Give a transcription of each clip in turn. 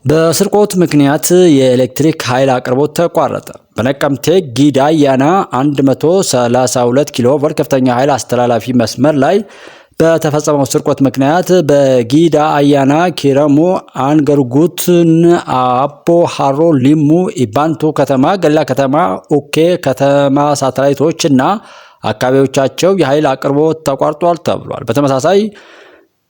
በስርቆት ምክንያት የኤሌክትሪክ ኃይል አቅርቦት ተቋረጠ። በነቀምቴ ጊዳ አያና 132 ኪሎ ቮልት ከፍተኛ ኃይል አስተላላፊ መስመር ላይ በተፈጸመው ስርቆት ምክንያት በጊዳ አያና ኪረሙ አንገርጉትን አቦ ሃሮ ሊሙ ኢባንቱ ከተማ ገላ ከተማ ኡኬ ከተማ ሳተላይቶች እና አካባቢዎቻቸው የኃይል አቅርቦት ተቋርጧል ተብሏል። በተመሳሳይ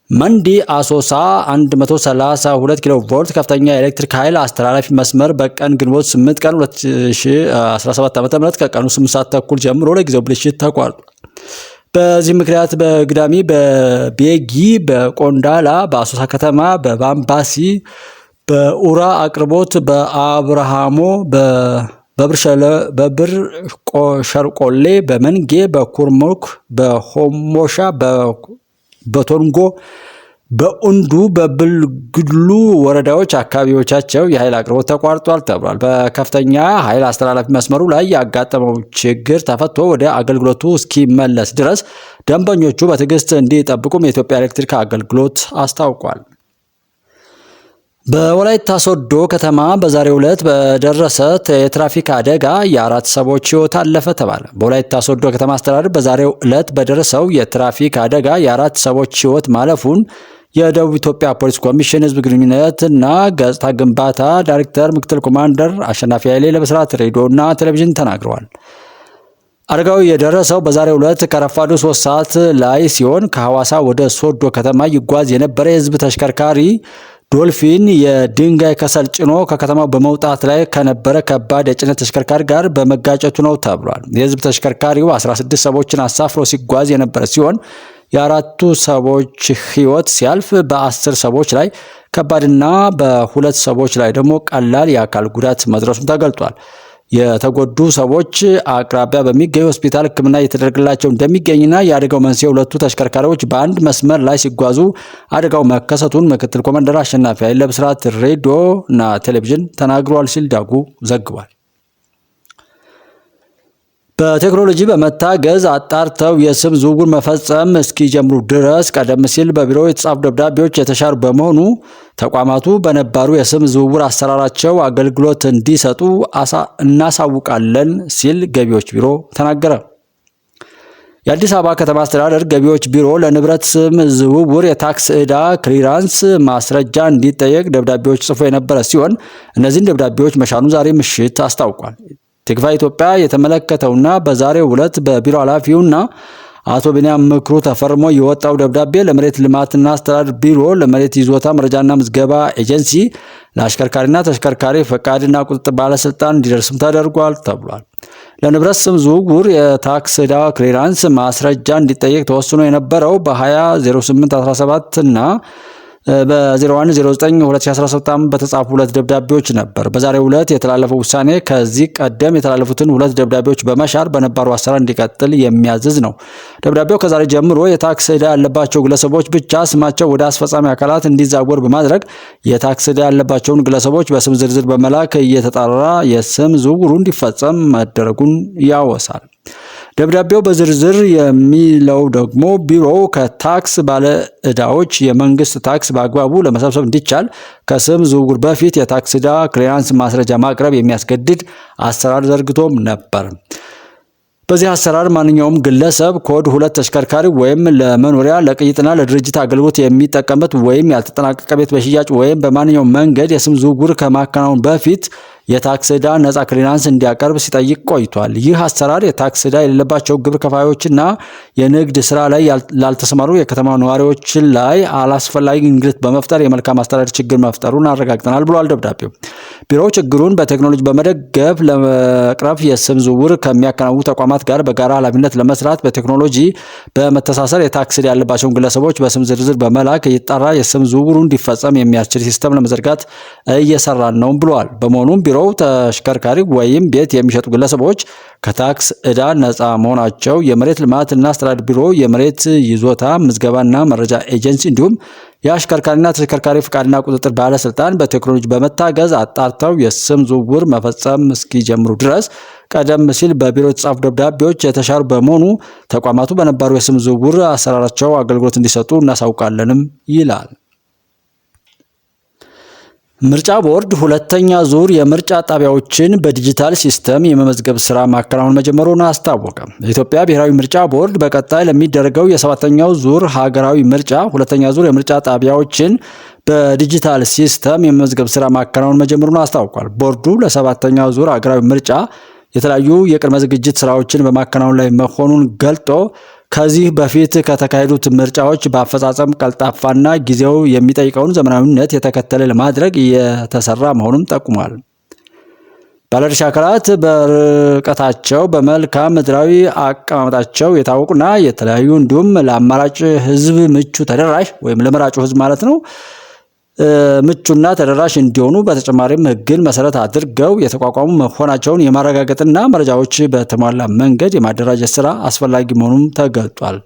መንዲ አሶሳ 132 ኪሎ ቮልት ከፍተኛ ኤሌክትሪክ ኃይል አስተላላፊ መስመር በቀን ግንቦት 8 ቀን 2017 ዓ.ም ከቀኑ 8 ሰዓት ተኩል ጀምሮ ለጊዜው ብልሽት ተቋርጧል። በዚህ ምክንያት በግዳሚ በቤጊ በቆንዳላ በአሶሳ ከተማ በባምባሲ በኡራ አቅርቦት በአብርሃሞ በብር ሸርቆሌ በመንጌ በኩርሙክ በሆሞሻ በቶንጎ በኡንዱ በብልግሉ ወረዳዎች አካባቢዎቻቸው የኃይል አቅርቦት ተቋርጧል ተብሏል። በከፍተኛ ኃይል አስተላላፊ መስመሩ ላይ ያጋጠመው ችግር ተፈቶ ወደ አገልግሎቱ እስኪመለስ ድረስ ደንበኞቹ በትዕግስት እንዲጠብቁም የኢትዮጵያ ኤሌክትሪክ አገልግሎት አስታውቋል። በወላይታ ሶዶ ከተማ በዛሬው ዕለት በደረሰ የትራፊክ አደጋ የአራት ሰዎች ሕይወት አለፈ ተባለ። በወላይታ ሶዶ ከተማ አስተዳደር በዛሬው ዕለት በደረሰው የትራፊክ አደጋ የአራት ሰዎች ሕይወት ማለፉን የደቡብ ኢትዮጵያ ፖሊስ ኮሚሽን ሕዝብ ግንኙነት እና ገጽታ ግንባታ ዳይሬክተር ምክትል ኮማንደር አሸናፊ ኃይሌ ለብስራት ሬዲዮና ቴሌቪዥን ተናግረዋል። አደጋው የደረሰው በዛሬው ዕለት ከረፋዱ 3 ሰዓት ላይ ሲሆን ከሐዋሳ ወደ ሶዶ ከተማ ይጓዝ የነበረ የሕዝብ ተሽከርካሪ ዶልፊን የድንጋይ ከሰል ጭኖ ከከተማው በመውጣት ላይ ከነበረ ከባድ የጭነት ተሽከርካሪ ጋር በመጋጨቱ ነው ተብሏል። የህዝብ ተሽከርካሪው 16 ሰዎችን አሳፍሮ ሲጓዝ የነበረ ሲሆን የአራቱ ሰዎች ሕይወት ሲያልፍ በ10 ሰዎች ላይ ከባድና በ2 ሰዎች ላይ ደግሞ ቀላል የአካል ጉዳት መድረሱም ተገልጧል። የተጎዱ ሰዎች አቅራቢያ በሚገኝ ሆስፒታል ሕክምና እየተደረገላቸው እንደሚገኝና የአደጋው መንስኤ ሁለቱ ተሽከርካሪዎች በአንድ መስመር ላይ ሲጓዙ አደጋው መከሰቱን ምክትል ኮማንደር አሸናፊ ኃይሌ ለብስራት ሬዲዮ እና ቴሌቪዥን ተናግሯል ሲል ዳጉ ዘግቧል። በቴክኖሎጂ በመታገዝ አጣርተው የስም ዝውውር መፈጸም እስኪጀምሩ ድረስ ቀደም ሲል በቢሮ የተጻፉ ደብዳቤዎች የተሻሩ በመሆኑ ተቋማቱ በነባሩ የስም ዝውውር አሰራራቸው አገልግሎት እንዲሰጡ እናሳውቃለን ሲል ገቢዎች ቢሮ ተናገረ። የአዲስ አበባ ከተማ አስተዳደር ገቢዎች ቢሮ ለንብረት ስም ዝውውር የታክስ ዕዳ ክሊራንስ ማስረጃ እንዲጠየቅ ደብዳቤዎች ጽፎ የነበረ ሲሆን እነዚህን ደብዳቤዎች መሻኑ ዛሬ ምሽት አስታውቋል። ቲክቫህ ኢትዮጵያ የተመለከተውና በዛሬው ዕለት በቢሮ ኃላፊውና አቶ ቢንያም ምክሩ ተፈርሞ የወጣው ደብዳቤ ለመሬት ልማትና አስተዳደር ቢሮ፣ ለመሬት ይዞታ መረጃና ምዝገባ ኤጀንሲ፣ ለአሽከርካሪና ተሽከርካሪ ፈቃድና ቁጥጥር ባለስልጣን እንዲደርስም ተደርጓል ተብሏል። ለንብረት ስም ዝውውር የታክስ ዕዳ ክሊራንስ ማስረጃ እንዲጠየቅ ተወስኖ የነበረው በ20/08/17 እና በ01/09/2017 ዓ.ም በተጻፉ 2 ደብዳቤዎች ነበር። በዛሬው ዕለት የተላለፈው ውሳኔ ከዚህ ቀደም የተላለፉትን 2 ደብዳቤዎች በመሻር በነባሩ አሰራር እንዲቀጥል የሚያዝዝ ነው። ደብዳቤው ከዛሬ ጀምሮ የታክስ ዕዳ ያለባቸው ግለሰቦች ብቻ ስማቸው ወደ አስፈጻሚ አካላት እንዲዛወር በማድረግ የታክስ ዕዳ ያለባቸውን ግለሰቦች በስም ዝርዝር በመላክ እየተጣራ የስም ዝውውሩ እንዲፈጸም መደረጉን ያወሳል። ደብዳቤው በዝርዝር የሚለው ደግሞ ቢሮው ከታክስ ባለ ዕዳዎች የመንግስት ታክስ በአግባቡ ለመሰብሰብ እንዲቻል ከስም ዝውውር በፊት የታክስ ዕዳ ክሊራንስ ማስረጃ ማቅረብ የሚያስገድድ አሰራር ዘርግቶም ነበር። በዚህ አሰራር ማንኛውም ግለሰብ ኮድ 2 ተሽከርካሪ ወይም ለመኖሪያ ለቅይጥና ለድርጅት አገልግሎት የሚጠቀምበት ወይም ያልተጠናቀቀ ቤት በሽያጭ ወይም በማንኛውም መንገድ የስም ዝውውር ከማከናወን በፊት የታክስ ዕዳ ነፃ ክሊራንስ እንዲያቀርብ ሲጠይቅ ቆይቷል። ይህ አሰራር የታክስ ዕዳ የሌለባቸው ግብር ከፋዮችና የንግድ ስራ ላይ ላልተሰማሩ የከተማ ነዋሪዎች ላይ አላስፈላጊ እንግልት በመፍጠር የመልካም አስተዳደር ችግር መፍጠሩን አረጋግጠናል ብሏል ደብዳቤው። ቢሮው ችግሩን በቴክኖሎጂ በመደገፍ ለመቅረፍ የስም ዝውውር ከሚያከናውኑ ተቋማት ጋር በጋራ ኃላፊነት ለመስራት በቴክኖሎጂ በመተሳሰር የታክስ ዕዳ ያለባቸውን ግለሰቦች በስም ዝርዝር በመላክ እየተጣራ የስም ዝውውሩ እንዲፈጸም የሚያስችል ሲስተም ለመዘርጋት እየሰራን ነው ብሏል። በመሆኑም ቢሮው ተሽከርካሪ ወይም ቤት የሚሸጡ ግለሰቦች ከታክስ ዕዳ ነፃ መሆናቸው የመሬት ልማትና አስተዳደር ቢሮ፣ የመሬት ይዞታ ምዝገባና መረጃ ኤጀንሲ እንዲሁም የአሽከርካሪና ተሽከርካሪ ፍቃድና ቁጥጥር ባለስልጣን በቴክኖሎጂ በመታገዝ አጣርተው የስም ዝውውር መፈጸም እስኪጀምሩ ድረስ ቀደም ሲል በቢሮ የተጻፉ ደብዳቤዎች የተሻሩ በመሆኑ ተቋማቱ በነባሩ የስም ዝውውር አሰራራቸው አገልግሎት እንዲሰጡ እናሳውቃለንም ይላል። ምርጫ ቦርድ ሁለተኛ ዙር የምርጫ ጣቢያዎችን በዲጂታል ሲስተም የመመዝገብ ስራ ማከናወን መጀመሩን አስታወቀ። የኢትዮጵያ ብሔራዊ ምርጫ ቦርድ በቀጣይ ለሚደረገው የሰባተኛው ዙር ሀገራዊ ምርጫ ሁለተኛ ዙር የምርጫ ጣቢያዎችን በዲጂታል ሲስተም የመመዝገብ ስራ ማከናወን መጀመሩን አስታውቋል። ቦርዱ ለሰባተኛው ዙር ሀገራዊ ምርጫ የተለያዩ የቅድመ ዝግጅት ስራዎችን በማከናወን ላይ መሆኑን ገልጦ ከዚህ በፊት ከተካሄዱት ምርጫዎች በአፈጻጸም ቀልጣፋና ጊዜው የሚጠይቀውን ዘመናዊነት የተከተለ ለማድረግ የተሰራ መሆኑን ጠቁሟል። ባለድርሻ አካላት በርቀታቸው በመልክዓ ምድራዊ አቀማመጣቸው የታወቁና የተለያዩ እንዲሁም ለአማራጭ ህዝብ ምቹ ተደራሽ ወይም ለመራጩ ህዝብ ማለት ነው ምቹና ተደራሽ እንዲሆኑ በተጨማሪም ህግን መሰረት አድርገው የተቋቋሙ መሆናቸውን የማረጋገጥና መረጃዎች በተሟላ መንገድ የማደራጀት ስራ አስፈላጊ መሆኑን ተገልጧል።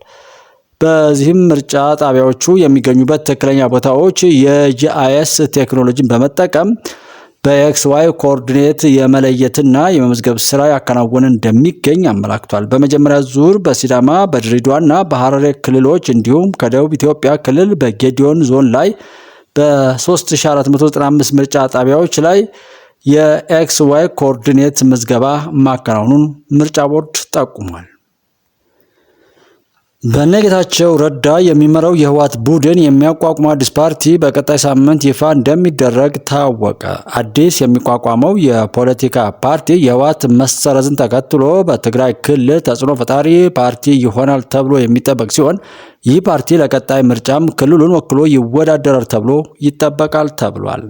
በዚህም ምርጫ ጣቢያዎቹ የሚገኙበት ትክክለኛ ቦታዎች የጂአይኤስ ቴክኖሎጂን በመጠቀም በኤክስዋይ ኮኦርዲኔት የመለየትና የመመዝገብ ስራ ያከናወነ እንደሚገኝ አመላክቷል። በመጀመሪያ ዙር በሲዳማ በድሬዳዋና በሐረሪ ክልሎች እንዲሁም ከደቡብ ኢትዮጵያ ክልል በጌዲዮን ዞን ላይ በ3495 ምርጫ ጣቢያዎች ላይ የኤክስዋይ ኮኦርዲኔት ምዝገባ ማከናወኑን ምርጫ ቦርድ ጠቁሟል። በነጌታቸው ረዳ የሚመራው የህወሓት ቡድን የሚያቋቁመው አዲስ ፓርቲ በቀጣይ ሳምንት ይፋ እንደሚደረግ ታወቀ። አዲስ የሚቋቋመው የፖለቲካ ፓርቲ የህወሓት መሰረዝን ተከትሎ በትግራይ ክልል ተጽዕኖ ፈጣሪ ፓርቲ ይሆናል ተብሎ የሚጠበቅ ሲሆን ይህ ፓርቲ ለቀጣይ ምርጫም ክልሉን ወክሎ ይወዳደራል ተብሎ ይጠበቃል ተብሏል።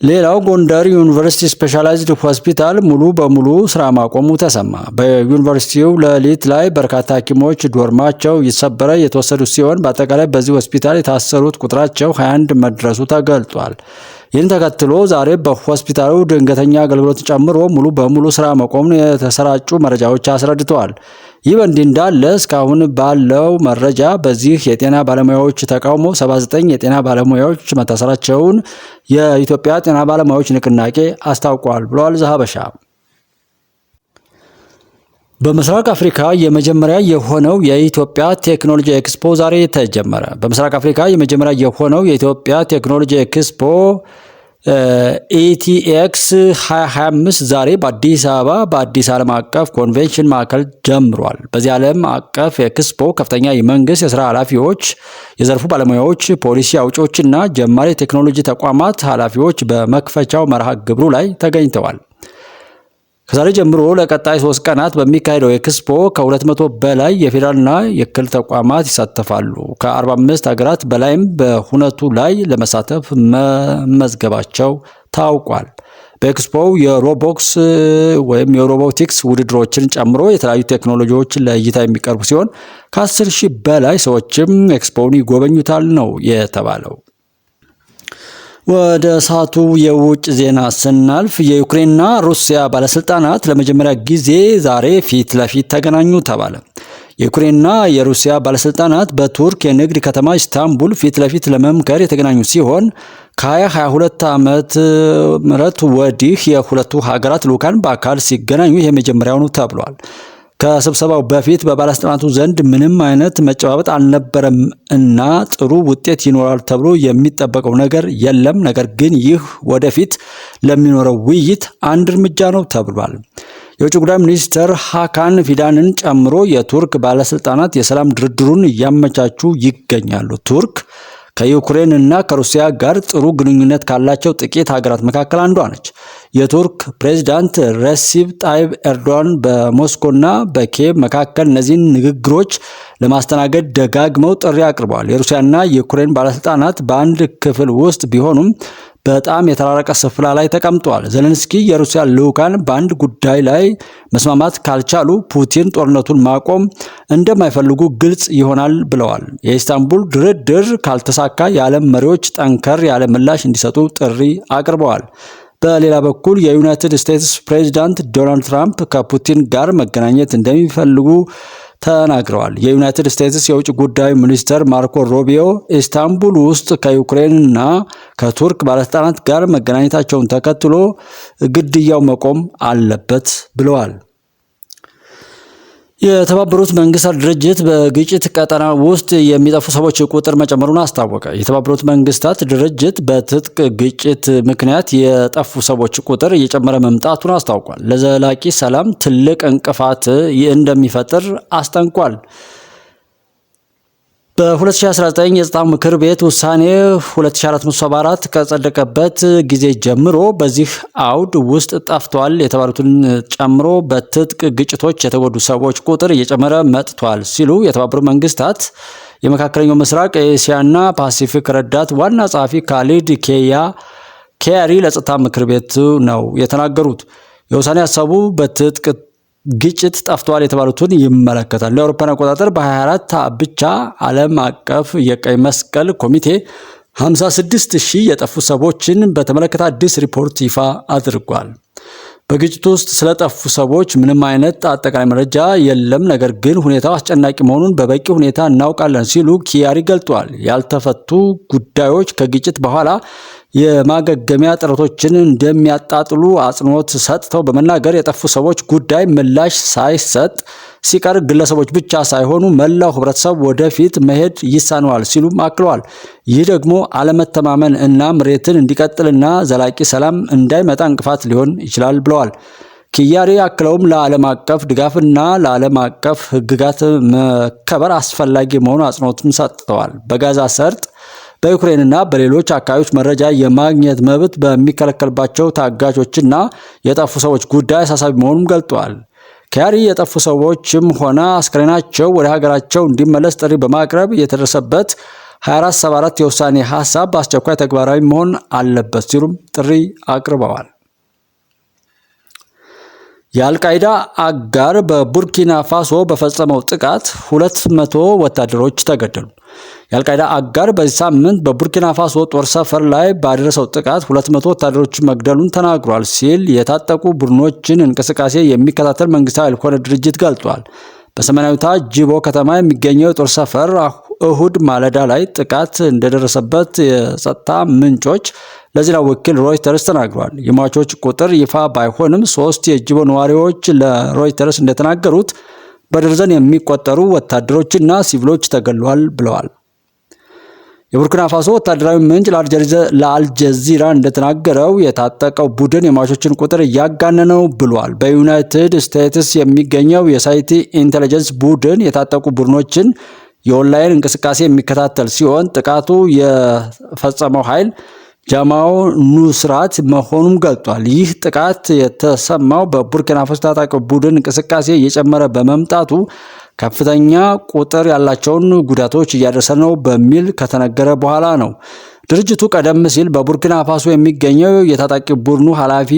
ሌላው ጎንደር ዩኒቨርሲቲ ስፔሻላይዝድ ሆስፒታል ሙሉ በሙሉ ስራ ማቆሙ ተሰማ። በዩኒቨርሲቲው ሌሊት ላይ በርካታ ሐኪሞች ዶርማቸው ይሰበረ የተወሰዱ ሲሆን በአጠቃላይ በዚህ ሆስፒታል የታሰሩት ቁጥራቸው 21 መድረሱ ተገልጧል። ይህን ተከትሎ ዛሬ በሆስፒታሉ ድንገተኛ አገልግሎት ጨምሮ ሙሉ በሙሉ ስራ መቆሙን የተሰራጩ መረጃዎች አስረድተዋል። ይህ በእንዲህ እንዳለ እስካሁን ባለው መረጃ በዚህ የጤና ባለሙያዎች ተቃውሞ 79 የጤና ባለሙያዎች መታሰራቸውን የኢትዮጵያ ጤና ባለሙያዎች ንቅናቄ አስታውቋል ብሏል ዘሀበሻ። በምስራቅ አፍሪካ የመጀመሪያ የሆነው የኢትዮጵያ ቴክኖሎጂ ኤክስፖ ዛሬ ተጀመረ። በምስራቅ አፍሪካ የመጀመሪያ የሆነው የኢትዮጵያ ቴክኖሎጂ ኤክስፖ ኢቲኤክስ 2025 ዛሬ በአዲስ አበባ በአዲስ ዓለም አቀፍ ኮንቬንሽን ማዕከል ጀምሯል። በዚህ ዓለም አቀፍ ኤክስፖ ከፍተኛ የመንግስት የስራ ኃላፊዎች፣ የዘርፉ ባለሙያዎች፣ ፖሊሲ አውጪዎችና ጀማሪ የቴክኖሎጂ ተቋማት ኃላፊዎች በመክፈቻው መርሃ ግብሩ ላይ ተገኝተዋል። ከዛሬ ጀምሮ ለቀጣይ 3 ቀናት በሚካሄደው ኤክስፖ ከ200 በላይ የፌዴራልና የክልል ተቋማት ይሳተፋሉ። ከ45 ሀገራት በላይም በሁነቱ ላይ ለመሳተፍ መመዝገባቸው ታውቋል። በኤክስፖው የሮቦክስ ወይም የሮቦቲክስ ውድድሮችን ጨምሮ የተለያዩ ቴክኖሎጂዎች ለእይታ የሚቀርቡ ሲሆን ከ10 ሺህ በላይ ሰዎችም ኤክስፖውን ይጎበኙታል ነው የተባለው። ወደ ሰዓቱ የውጭ ዜና ስናልፍ የዩክሬንና ሩሲያ ባለስልጣናት ለመጀመሪያ ጊዜ ዛሬ ፊት ለፊት ተገናኙ ተባለ። የዩክሬንና የሩሲያ ባለስልጣናት በቱርክ የንግድ ከተማ ኢስታንቡል ፊት ለፊት ለመምከር የተገናኙ ሲሆን ከ2022 ዓመተ ምህረት ወዲህ የሁለቱ ሀገራት ልዑካን በአካል ሲገናኙ ይህ የመጀመሪያው ነው ተብሏል። ከስብሰባው በፊት በባለስልጣናቱ ዘንድ ምንም አይነት መጨባበጥ አልነበረም እና ጥሩ ውጤት ይኖራል ተብሎ የሚጠበቀው ነገር የለም። ነገር ግን ይህ ወደፊት ለሚኖረው ውይይት አንድ እርምጃ ነው ተብሏል። የውጭ ጉዳይ ሚኒስትር ሃካን ፊዳንን ጨምሮ የቱርክ ባለስልጣናት የሰላም ድርድሩን እያመቻቹ ይገኛሉ። ቱርክ ከዩክሬን እና ከሩሲያ ጋር ጥሩ ግንኙነት ካላቸው ጥቂት ሀገራት መካከል አንዷ ነች። የቱርክ ፕሬዝዳንት ረሲብ ጣይብ ኤርዶዋን በሞስኮና በኪየቭ መካከል እነዚህን ንግግሮች ለማስተናገድ ደጋግመው ጥሪ አቅርበዋል። የሩሲያና የዩክሬን ባለስልጣናት በአንድ ክፍል ውስጥ ቢሆኑም በጣም የተራረቀ ስፍራ ላይ ተቀምጠዋል። ዜሌንስኪ የሩሲያ ልዑካን በአንድ ጉዳይ ላይ መስማማት ካልቻሉ ፑቲን ጦርነቱን ማቆም እንደማይፈልጉ ግልጽ ይሆናል ብለዋል። የኢስታንቡል ድርድር ካልተሳካ የዓለም መሪዎች ጠንከር ያለ ምላሽ እንዲሰጡ ጥሪ አቅርበዋል። በሌላ በኩል የዩናይትድ ስቴትስ ፕሬዝዳንት ዶናልድ ትራምፕ ከፑቲን ጋር መገናኘት እንደሚፈልጉ ተናግረዋል። የዩናይትድ ስቴትስ የውጭ ጉዳይ ሚኒስትር ማርኮ ሩቢዮ ኢስታንቡል ውስጥ ከዩክሬንና ከቱርክ ባለስልጣናት ጋር መገናኘታቸውን ተከትሎ ግድያው መቆም አለበት ብለዋል። የተባበሩት መንግስታት ድርጅት በግጭት ቀጠና ውስጥ የሚጠፉ ሰዎች ቁጥር መጨመሩን አስታወቀ። የተባበሩት መንግስታት ድርጅት በትጥቅ ግጭት ምክንያት የጠፉ ሰዎች ቁጥር እየጨመረ መምጣቱን አስታውቋል። ለዘላቂ ሰላም ትልቅ እንቅፋት እንደሚፈጥር አስጠንቋል። በ2019 የጸጥታው ምክር ቤት ውሳኔ 2474 ከጸደቀበት ጊዜ ጀምሮ በዚህ አውድ ውስጥ ጠፍቷል የተባሉትን ጨምሮ በትጥቅ ግጭቶች የተጎዱ ሰዎች ቁጥር እየጨመረ መጥቷል ሲሉ የተባበሩት መንግስታት የመካከለኛው ምስራቅ ኤስያና ፓሲፊክ ረዳት ዋና ጸሐፊ ካሊድ ኬያሪ ለጸጥታ ምክር ቤቱ ነው የተናገሩት። የውሳኔ ሀሳቡ በትጥቅ ግጭት ጠፍቷል የተባሉትን ይመለከታል። ለአውሮፓውያን አቆጣጠር በ24 ብቻ ዓለም አቀፍ የቀይ መስቀል ኮሚቴ 56,000 የጠፉ ሰዎችን በተመለከተ አዲስ ሪፖርት ይፋ አድርጓል። በግጭቱ ውስጥ ስለጠፉ ሰዎች ምንም አይነት አጠቃላይ መረጃ የለም፣ ነገር ግን ሁኔታው አስጨናቂ መሆኑን በበቂ ሁኔታ እናውቃለን ሲሉ ኪያሪ ገልጧል። ያልተፈቱ ጉዳዮች ከግጭት በኋላ የማገገሚያ ጥረቶችን እንደሚያጣጥሉ አጽንኦት ሰጥተው በመናገር የጠፉ ሰዎች ጉዳይ ምላሽ ሳይሰጥ ሲቀር ግለሰቦች ብቻ ሳይሆኑ መላው ህብረተሰብ ወደፊት መሄድ ይሳነዋል ሲሉም አክለዋል። ይህ ደግሞ አለመተማመን እና ምሬትን እንዲቀጥልና ዘላቂ ሰላም እንዳይመጣ እንቅፋት ሊሆን ይችላል ብለዋል። ኪያሪ አክለውም ለዓለም አቀፍ ድጋፍና ለዓለም አቀፍ ህግጋት መከበር አስፈላጊ መሆኑ አጽንኦቱን ሰጥተዋል። በጋዛ ሰርጥ በዩክሬንና በሌሎች አካባቢዎች መረጃ የማግኘት መብት በሚከለከልባቸው ታጋቾችና የጠፉ ሰዎች ጉዳይ አሳሳቢ መሆኑን ገልጠዋል። ኪያሪ የጠፉ ሰዎችም ሆነ አስክሬናቸው ወደ ሀገራቸው እንዲመለስ ጥሪ በማቅረብ የተደረሰበት 2474 የውሳኔ ሀሳብ በአስቸኳይ ተግባራዊ መሆን አለበት ሲሉም ጥሪ አቅርበዋል። የአልቃይዳ አጋር በቡርኪና ፋሶ በፈጸመው ጥቃት 200 ወታደሮች ተገደሉ። የአልቃይዳ አጋር በዚህ ሳምንት በቡርኪና ፋሶ ጦር ሰፈር ላይ ባደረሰው ጥቃት 200 ወታደሮችን መግደሉን ተናግሯል ሲል የታጠቁ ቡድኖችን እንቅስቃሴ የሚከታተል መንግስታዊ ያልሆነ ድርጅት ገልጿል። በሰሜናዊቷ ጂቦ ከተማ የሚገኘው የጦር ሰፈር እሁድ ማለዳ ላይ ጥቃት እንደደረሰበት የጸጥታ ምንጮች ለዜና ወኪል ሮይተርስ ተናግረዋል። የሟቾች ቁጥር ይፋ ባይሆንም 3 የጂቦ ነዋሪዎች ለሮይተርስ እንደተናገሩት በደርዘን የሚቆጠሩ ወታደሮችና ሲቪሎች ተገድለዋል ብለዋል። የቡርኪና ፋሶ ወታደራዊ ምንጭ ለአልጀዚራ እንደተናገረው የታጠቀው ቡድን የሟቾችን ቁጥር እያጋነነው ብሏል። በዩናይትድ ስቴትስ የሚገኘው የሳይቲ ኢንተለጀንስ ቡድን የታጠቁ ቡድኖችን የኦንላይን እንቅስቃሴ የሚከታተል ሲሆን ጥቃቱ የፈጸመው ኃይል ጃማው ኑስራት መሆኑን ገልጧል። ይህ ጥቃት የተሰማው በቡርኪና ፋሶ ታጣቂ ቡድን እንቅስቃሴ እየጨመረ በመምጣቱ ከፍተኛ ቁጥር ያላቸውን ጉዳቶች እያደረሰ ነው በሚል ከተነገረ በኋላ ነው። ድርጅቱ ቀደም ሲል በቡርኪና ፋሶ የሚገኘው የታጣቂ ቡድኑ ኃላፊ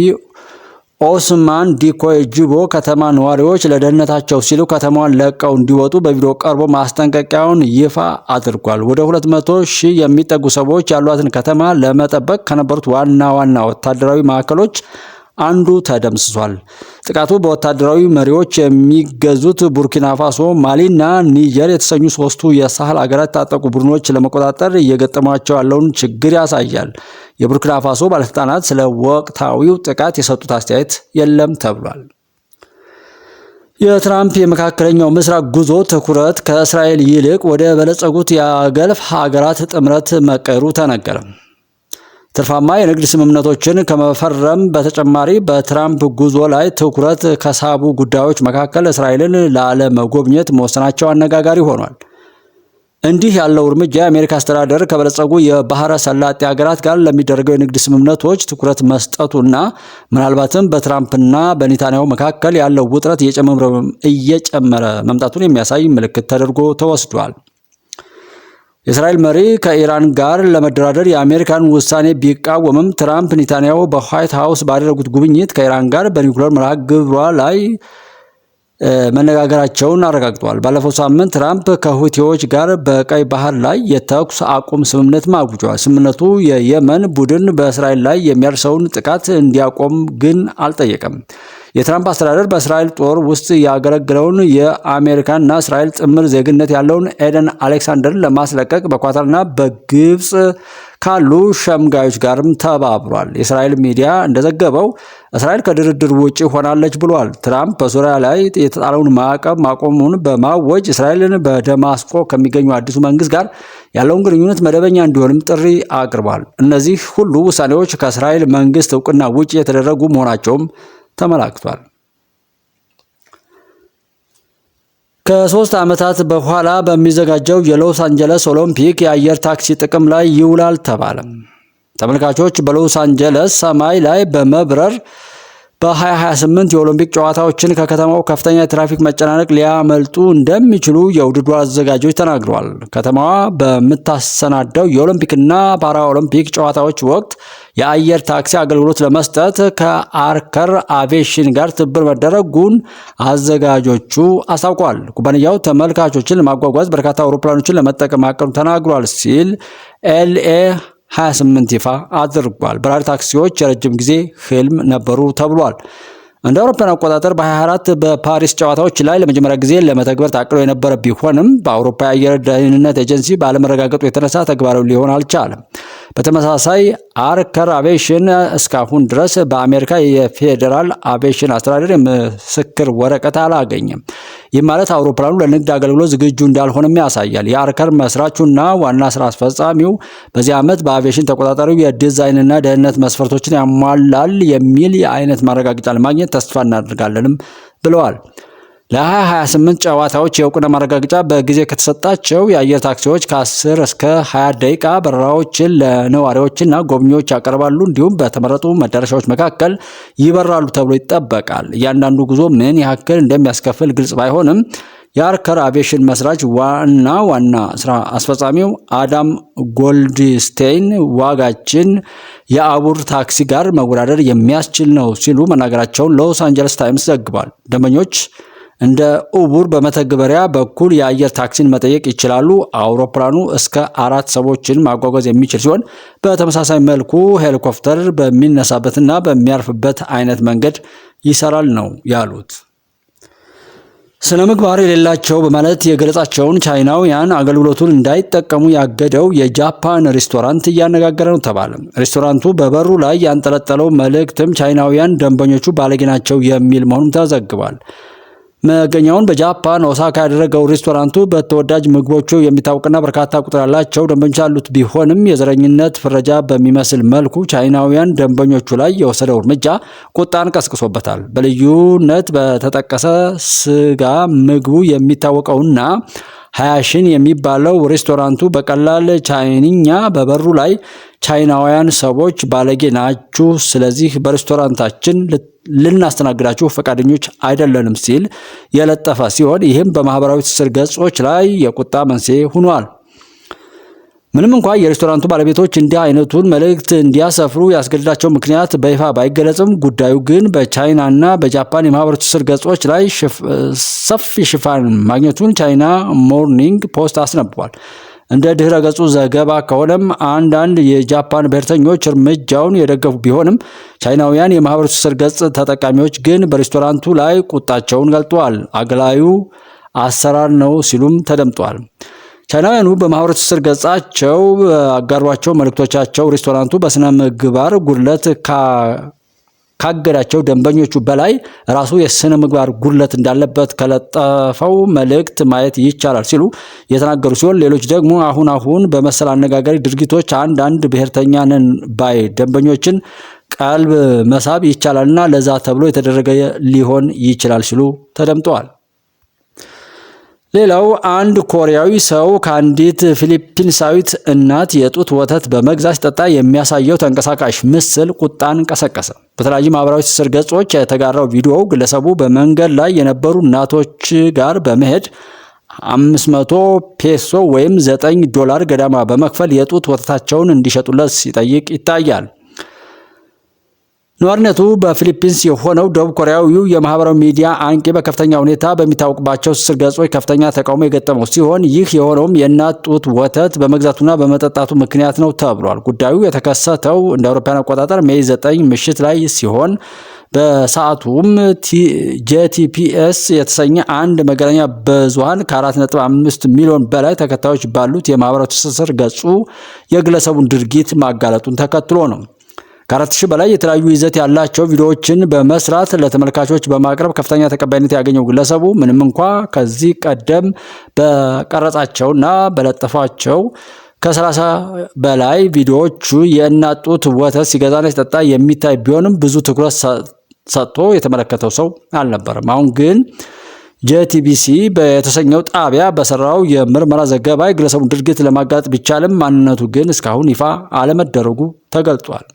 ኦስማን ዲኮ የጂቦ ከተማ ነዋሪዎች ለደህንነታቸው ሲሉ ከተማዋን ለቀው እንዲወጡ በቪዲዮ ቀርቦ ማስጠንቀቂያውን ይፋ አድርጓል። ወደ 200,000 የሚጠጉ ሰዎች ያሏትን ከተማ ለመጠበቅ ከነበሩት ዋና ዋና ወታደራዊ ማዕከሎች አንዱ ተደምስሷል። ጥቃቱ በወታደራዊ መሪዎች የሚገዙት ቡርኪና ፋሶ፣ ማሊና ኒጀር የተሰኙ 3ቱ የሳህል አገራት ታጠቁ ቡድኖች ለመቆጣጠር እየገጠሟቸው ያለውን ችግር ያሳያል። የቡርኪና ፋሶ ባለስልጣናት ስለ ወቅታዊው ጥቃት የሰጡት አስተያየት የለም ተብሏል። የትራምፕ የመካከለኛው ምስራቅ ጉዞ ትኩረት ከእስራኤል ይልቅ ወደ በለጸጉት የገልፍ ሀገራት ጥምረት መቀየሩ ተነገረ። ትርፋማ የንግድ ስምምነቶችን ከመፈረም በተጨማሪ በትራምፕ ጉዞ ላይ ትኩረት ከሳቡ ጉዳዮች መካከል እስራኤልን ላለመጎብኘት መወሰናቸው አነጋጋሪ ሆኗል። እንዲህ ያለው እርምጃ የአሜሪካ አስተዳደር ከበለጸጉ የባህረ ሰላጤ ሀገራት ጋር ለሚደረገው የንግድ ስምምነቶች ትኩረት መስጠቱና ምናልባትም በትራምፕና በኔታንያሁ መካከል ያለው ውጥረት እየጨመረ መምጣቱን የሚያሳይ ምልክት ተደርጎ ተወስዷል። የእስራኤል መሪ ከኢራን ጋር ለመደራደር የአሜሪካን ውሳኔ ቢቃወምም ትራምፕ ኔታንያሁ በዋይት ሃውስ ባደረጉት ጉብኝት ከኢራን ጋር በኒውክሌር መርሃ ግብሯ ላይ መነጋገራቸውን አረጋግጠዋል። ባለፈው ሳምንት ትራምፕ ከሁቲዎች ጋር በቀይ ባህር ላይ የተኩስ አቁም ስምምነት አውጀዋል። ስምምነቱ የየመን ቡድን በእስራኤል ላይ የሚያደርሰውን ጥቃት እንዲያቆም ግን አልጠየቀም። የትራምፕ አስተዳደር በእስራኤል ጦር ውስጥ ያገለገለውን የአሜሪካና እስራኤል ጥምር ዜግነት ያለውን ኤደን አሌክሳንደርን ለማስለቀቅ በኳታርና በግብፅ ካሉ ሸምጋዮች ጋርም ተባብሯል። የእስራኤል ሚዲያ እንደዘገበው እስራኤል ከድርድር ውጪ ሆናለች ብሏል። ትራምፕ በሶሪያ ላይ የተጣለውን ማዕቀብ ማቆሙን በማወጅ እስራኤልን በደማስቆ ከሚገኙ አዲሱ መንግስት ጋር ያለውን ግንኙነት መደበኛ እንዲሆንም ጥሪ አቅርቧል። እነዚህ ሁሉ ውሳኔዎች ከእስራኤል መንግስት እውቅና ውጪ የተደረጉ መሆናቸውም ተመላክቷል። ከ3 ዓመታት በኋላ በሚዘጋጀው የሎስ አንጀለስ ኦሎምፒክ የአየር ታክሲ ጥቅም ላይ ይውላል ተባለ። ተመልካቾች በሎስ አንጀለስ ሰማይ ላይ በመብረር በ2028 የኦሎምፒክ ጨዋታዎችን ከከተማው ከፍተኛ የትራፊክ መጨናነቅ ሊያመልጡ እንደሚችሉ የውድድሩ አዘጋጆች ተናግረዋል። ከተማዋ በምታሰናዳው የኦሎምፒክና ፓራ ኦሎምፒክ ጨዋታዎች ወቅት የአየር ታክሲ አገልግሎት ለመስጠት ከአርከር አቪዬሽን ጋር ትብብር መደረጉን አዘጋጆቹ አስታውቀዋል። ኩባንያው ተመልካቾችን ለማጓጓዝ በርካታ አውሮፕላኖችን ለመጠቀም ማቀዱን ተናግሯል ሲል ኤልኤ 28 ይፋ አድርጓል። በራሪ ታክሲዎች የረጅም ጊዜ ህልም ነበሩ ተብሏል። እንደ አውሮፓውያን አቆጣጠር በ24 በፓሪስ ጨዋታዎች ላይ ለመጀመሪያ ጊዜ ለመተግበር ታቅዶ የነበረ ቢሆንም በአውሮፓ የአየር ደህንነት ኤጀንሲ ባለመረጋገጡ የተነሳ ተግባራዊ ሊሆን አልቻለም። በተመሳሳይ አርከር አቪዬሽን እስካሁን ድረስ በአሜሪካ የፌዴራል አቪዬሽን አስተዳደር የምስክር ወረቀት አላገኘም። ይህ ማለት አውሮፕላኑ ለንግድ አገልግሎት ዝግጁ እንዳልሆነም ያሳያል። የአርከር መስራቹና ዋና ስራ አስፈጻሚው በዚህ ዓመት በአቪዬሽን ተቆጣጣሪው የዲዛይንና ደህንነት መስፈርቶችን ያሟላል የሚል የአይነት ማረጋገጫ ለማግኘት ተስፋ እናደርጋለንም ብለዋል። ለ2028 ጨዋታዎች የእውቅና ማረጋገጫ በጊዜ ከተሰጣቸው የአየር ታክሲዎች ከ10 እስከ 20 ደቂቃ በረራዎችን ለነዋሪዎችና ጎብኚዎች ያቀርባሉ። እንዲሁም በተመረጡ መዳረሻዎች መካከል ይበራሉ ተብሎ ይጠበቃል። እያንዳንዱ ጉዞ ምን ያክል እንደሚያስከፍል ግልጽ ባይሆንም የአርከር አቪዬሽን መስራች ዋና ስራ አስፈጻሚው አዳም ጎልድስቴይን ዋጋችን የአቡር ታክሲ ጋር መወዳደር የሚያስችል ነው ሲሉ መናገራቸውን ሎስ አንጀለስ ታይምስ ዘግቧል። ደንበኞች እንደ ኡቡር በመተግበሪያ በኩል የአየር ታክሲን መጠየቅ ይችላሉ። አውሮፕላኑ እስከ 4 ሰዎችን ማጓጓዝ የሚችል ሲሆን በተመሳሳይ መልኩ ሄሊኮፕተር በሚነሳበትና በሚያርፍበት አይነት መንገድ ይሰራል ነው ያሉት። ስነ ምግባር የሌላቸው በማለት የገለጻቸውን ቻይናውያን አገልግሎቱን እንዳይጠቀሙ ያገደው የጃፓን ሬስቶራንት እያነጋገረ ነው ተባለ። ሬስቶራንቱ በበሩ ላይ ያንጠለጠለው መልእክትም ቻይናውያን ደንበኞቹ ባለጌ ናቸው የሚል መሆኑን ተዘግቧል። መገኛውን በጃፓን ኦሳካ ያደረገው ሬስቶራንቱ በተወዳጅ ምግቦቹ የሚታወቅና በርካታ ቁጥር ያላቸው ደንበኞች ያሉት ቢሆንም የዘረኝነት ፍረጃ በሚመስል መልኩ ቻይናውያን ደንበኞቹ ላይ የወሰደው እርምጃ ቁጣን ቀስቅሶበታል። በልዩነት በተጠቀሰ ስጋ ምግቡ የሚታወቀውና ሃያሽን የሚባለው ሬስቶራንቱ በቀላል ቻይንኛ በበሩ ላይ ቻይናውያን ሰዎች ባለጌ ናችሁ፣ ስለዚህ በሬስቶራንታችን ልናስተናግዳችሁ ፈቃደኞች አይደለንም ሲል የለጠፈ ሲሆን ይህም በማህበራዊ ትስስር ገጾች ላይ የቁጣ መንስኤ ሆኗል። ምንም እንኳን የሬስቶራንቱ ባለቤቶች እንዲህ አይነቱን መልእክት እንዲያሰፍሩ ያስገድዳቸው ምክንያት በይፋ ባይገለጽም ጉዳዩ ግን በቻይናና በጃፓን የማህበራዊ ትስስር ገጾች ላይ ሰፊ ሽፋን ማግኘቱን ቻይና ሞርኒንግ ፖስት አስነብቧል። እንደ ድህረ ገጹ ዘገባ ከሆነም አንዳንድ የጃፓን ብሔርተኞች እርምጃውን የደገፉ ቢሆንም ቻይናውያን የማህበራዊ ትስስር ገጽ ተጠቃሚዎች ግን በሬስቶራንቱ ላይ ቁጣቸውን ገልጠዋል። አግላዩ አሰራር ነው ሲሉም ተደምጧል። ቻይናውያኑ በማህበራዊ ትስስር ገጻቸው አጋሯቸው መልእክቶቻቸው ሬስቶራንቱ በስነ ምግባር ጉድለት ካገዳቸው ደንበኞቹ በላይ ራሱ የስነ ምግባር ጉድለት እንዳለበት ከለጠፈው መልእክት ማየት ይቻላል ሲሉ የተናገሩ ሲሆን ሌሎች ደግሞ አሁን በመሰል አነጋጋሪ ድርጊቶች አንዳንድ ብሔርተኛ ነን ባይ ደንበኞችን ቀልብ መሳብ ይቻላልና ለዛ ተብሎ የተደረገ ሊሆን ይችላል ሲሉ ተደምጠዋል። ሌላው አንድ ኮሪያዊ ሰው ከአንዲት ፊሊፒንሳዊት እናት የጡት ወተት በመግዛት ሲጠጣ የሚያሳየው ተንቀሳቃሽ ምስል ቁጣን ቀሰቀሰ። በተለያዩ ማህበራዊ ትስስር ገጾች የተጋራው ቪዲዮው ግለሰቡ በመንገድ ላይ የነበሩ እናቶች ጋር በመሄድ 500 ፔሶ ወይም $9 ገዳማ በመክፈል የጡት ወተታቸውን እንዲሸጡለት ሲጠይቅ ይታያል። ነዋሪነቱ በፊሊፒንስ የሆነው ደቡብ ኮሪያዊው የማህበራዊ ሚዲያ አንቂ በከፍተኛ ሁኔታ በሚታወቅባቸው ትስስር ገጾች ከፍተኛ ተቃውሞ የገጠመው ሲሆን ይህ የሆነውም የእናት ጡት ወተት በመግዛቱና በመጠጣቱ ምክንያት ነው ተብሏል። ጉዳዩ የተከሰተው እንደ አውሮፓውያን አቆጣጠር ሜይ 9 ምሽት ላይ ሲሆን በሰዓቱም ጄቲፒኤስ የተሰኘ አንድ መገናኛ ብዙሃን ከ4.5 ሚሊዮን በላይ ተከታዮች ባሉት የማህበራዊ ትስስር ገጹ የግለሰቡን ድርጊት ማጋለጡን ተከትሎ ነው። ከ4000 በላይ የተለያዩ ይዘት ያላቸው ቪዲዮዎችን በመስራት ለተመልካቾች በማቅረብ ከፍተኛ ተቀባይነት ያገኘው ግለሰቡ ምንም እንኳ ከዚህ ቀደም በቀረጻቸውና በለጠፋቸው ከ30 በላይ ቪዲዮዎቹ የእናት ጡት ወተት ሲገዛና ሲጠጣ የሚታይ ቢሆንም ብዙ ትኩረት ሰጥቶ የተመለከተው ሰው አልነበረም። አሁን ግን ጄቲቢሲ በተሰኘው ጣቢያ በሰራው የምርመራ ዘገባ የግለሰቡን ድርጊት ለማጋለጥ ቢቻልም ማንነቱ ግን እስካሁን ይፋ አለመደረጉ ተገልጿል።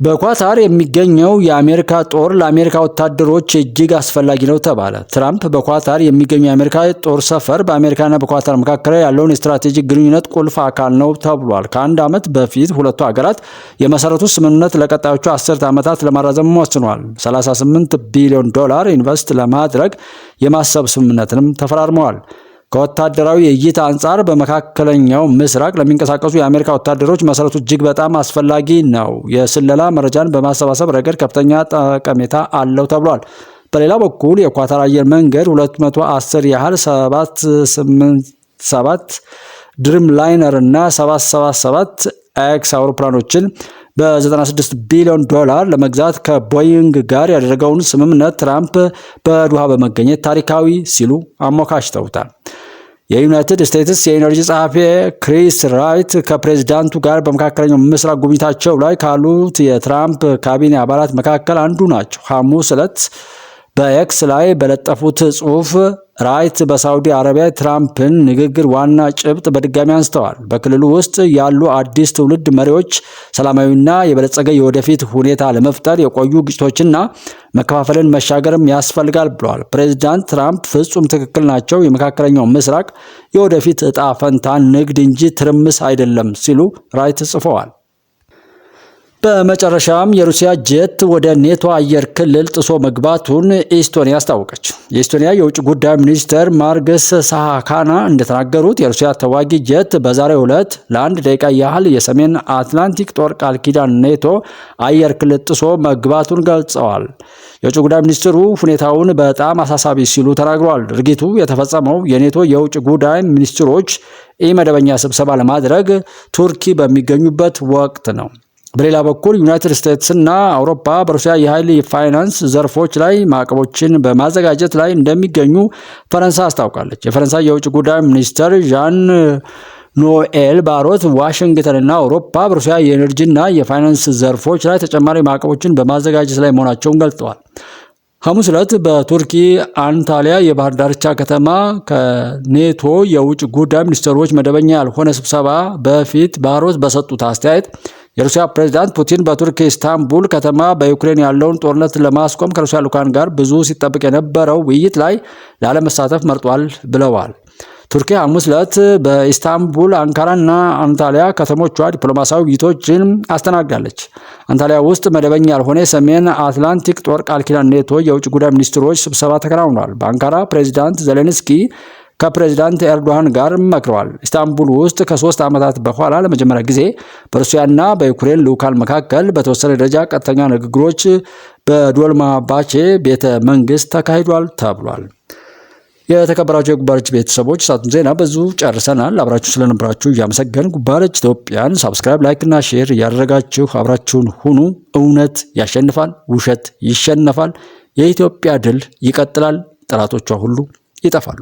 በኳታር የሚገኘው የአሜሪካ ጦር ለአሜሪካ ወታደሮች እጅግ አስፈላጊ ነው ተባለ። ትራምፕ በኳታር የሚገኘው የአሜሪካ ጦር ሰፈር በአሜሪካና በኳታር መካከል ያለውን የስትራቴጂክ ግንኙነት ቁልፍ አካል ነው ተብሏል። ከአንድ ዓመት በፊት ሁለቱ ሀገራት የመሰረቱት ስምምነት ለቀጣዮቹ 10 ዓመታት ለማራዘም ወስኗል። $38 ቢሊዮን ኢንቨስት ለማድረግ የማሰብ ስምምነትንም ተፈራርመዋል። ከወታደራዊ እይታ አንጻር በመካከለኛው ምስራቅ ለሚንቀሳቀሱ የአሜሪካ ወታደሮች መሰረቱ እጅግ በጣም አስፈላጊ ነው። የስለላ መረጃን በማሰባሰብ ረገድ ከፍተኛ ጠቀሜታ አለው ተብሏል። በሌላ በኩል የኳታር አየር መንገድ 210 ያህል 787 ድሪም ላይነር እና 777 ኤክስ አውሮፕላኖችን በ$96 ቢሊዮን ለመግዛት ከቦይንግ ጋር ያደረገውን ስምምነት ትራምፕ በዱሃ በመገኘት ታሪካዊ ሲሉ አሞካሽተውታል። የዩናይትድ ስቴትስ የኢነርጂ ጸሐፊ ክሪስ ራይት ከፕሬዝዳንቱ ጋር በመካከለኛው ምስራቅ ጉብኝታቸው ላይ ካሉት የትራምፕ ካቢኔ አባላት መካከል አንዱ ናቸው። ሐሙስ ዕለት በኤክስ ላይ በለጠፉት ጽሑፍ ራይት በሳውዲ አረቢያ ትራምፕን ንግግር ዋና ጭብጥ በድጋሚ አንስተዋል። በክልሉ ውስጥ ያሉ አዲስ ትውልድ መሪዎች ሰላማዊና የበለጸገ የወደፊት ሁኔታ ለመፍጠር የቆዩ ግጭቶችና መከፋፈልን መሻገርም ያስፈልጋል ብለዋል። ፕሬዚዳንት ትራምፕ ፍጹም ትክክል ናቸው፣ የመካከለኛው ምስራቅ የወደፊት ዕጣ ፈንታ ንግድ እንጂ ትርምስ አይደለም ሲሉ ራይት ጽፈዋል። በመጨረሻም የሩሲያ ጄት ወደ ኔቶ አየር ክልል ጥሶ መግባቱን ኢስቶኒያ አስታወቀች። የኢስቶኒያ የውጭ ጉዳይ ሚኒስትር ማርገስ ሳሃካና እንደተናገሩት የሩሲያ ተዋጊ ጄት በዛሬው ዕለት ለ1 ደቂቃ ያህል የሰሜን አትላንቲክ ጦር ቃል ኪዳን ኔቶ አየር ክልል ጥሶ መግባቱን ገልጸዋል። የውጭ ጉዳይ ሚኒስትሩ ሁኔታውን በጣም አሳሳቢ ሲሉ ተናግረዋል። ድርጊቱ የተፈጸመው የኔቶ የውጭ ጉዳይ ሚኒስትሮች ኢመደበኛ ስብሰባ ለማድረግ ቱርኪ በሚገኙበት ወቅት ነው። በሌላ በኩል ዩናይትድ ስቴትስ እና አውሮፓ በሩሲያ የኃይል የፋይናንስ ዘርፎች ላይ ማዕቀቦችን በማዘጋጀት ላይ እንደሚገኙ ፈረንሳይ አስታውቃለች። የፈረንሳይ የውጭ ጉዳይ ሚኒስትር ዣን ኖኤል ባሮት ዋሽንግተንና አውሮፓ በሩሲያ የኤነርጂና የፋይናንስ ዘርፎች ላይ ተጨማሪ ማዕቀቦችን በማዘጋጀት ላይ መሆናቸውን ገልጸዋል። ሐሙስ ዕለት በቱርኪ አንታሊያ የባህር ዳርቻ ከተማ ከኔቶ የውጭ ጉዳይ ሚኒስትሮች መደበኛ ያልሆነ ስብሰባ በፊት ባሮት በሰጡት አስተያየት የሩሲያ ፕሬዝዳንት ፑቲን በቱርክ ኢስታንቡል ከተማ በዩክሬን ያለውን ጦርነት ለማስቆም ከሩሲያ ልዑካን ጋር ብዙ ሲጠብቅ የነበረው ውይይት ላይ ላለመሳተፍ መርጧል ብለዋል። ቱርኪ ሐሙስ ዕለት በኢስታንቡል፣ አንካራና አንታሊያ ከተሞቿ ዲፕሎማሲያዊ ውይይቶችን አስተናግዳለች። አንታሊያ ውስጥ መደበኛ ያልሆነ የሰሜን አትላንቲክ ጦር ቃል ኪዳን ኔቶ የውጭ ጉዳይ ሚኒስትሮች ስብሰባ ተከናውኗል። በአንካራ ፕሬዝዳንት ዜሌንስኪ ከፕሬዝዳንት ኤርዶሃን ጋር መክረዋል። ኢስታንቡል ውስጥ ከ3 ዓመታት በኋላ ለመጀመሪያ ጊዜ በሩሲያና በዩክሬን ልዑካን መካከል በተወሰነ ደረጃ ቀጥተኛ ንግግሮች በዶልማባቼ ቤተ መንግስት ተካሂዷል ተብሏል። የተከበራችሁ የጉባለች ቤተሰቦች ሰዓቱን ዜና በዙ ጨርሰናል። አብራችሁ ስለነበራችሁ እያመሰገን ጉባለች ኢትዮጵያን ሳብስክራይብ፣ ላይክ እና ሼር እያደረጋችሁ አብራችሁን ሁኑ። እውነት ያሸንፋል፣ ውሸት ይሸነፋል። የኢትዮጵያ ድል ይቀጥላል። ጠላቶቿ ሁሉ ይጠፋሉ።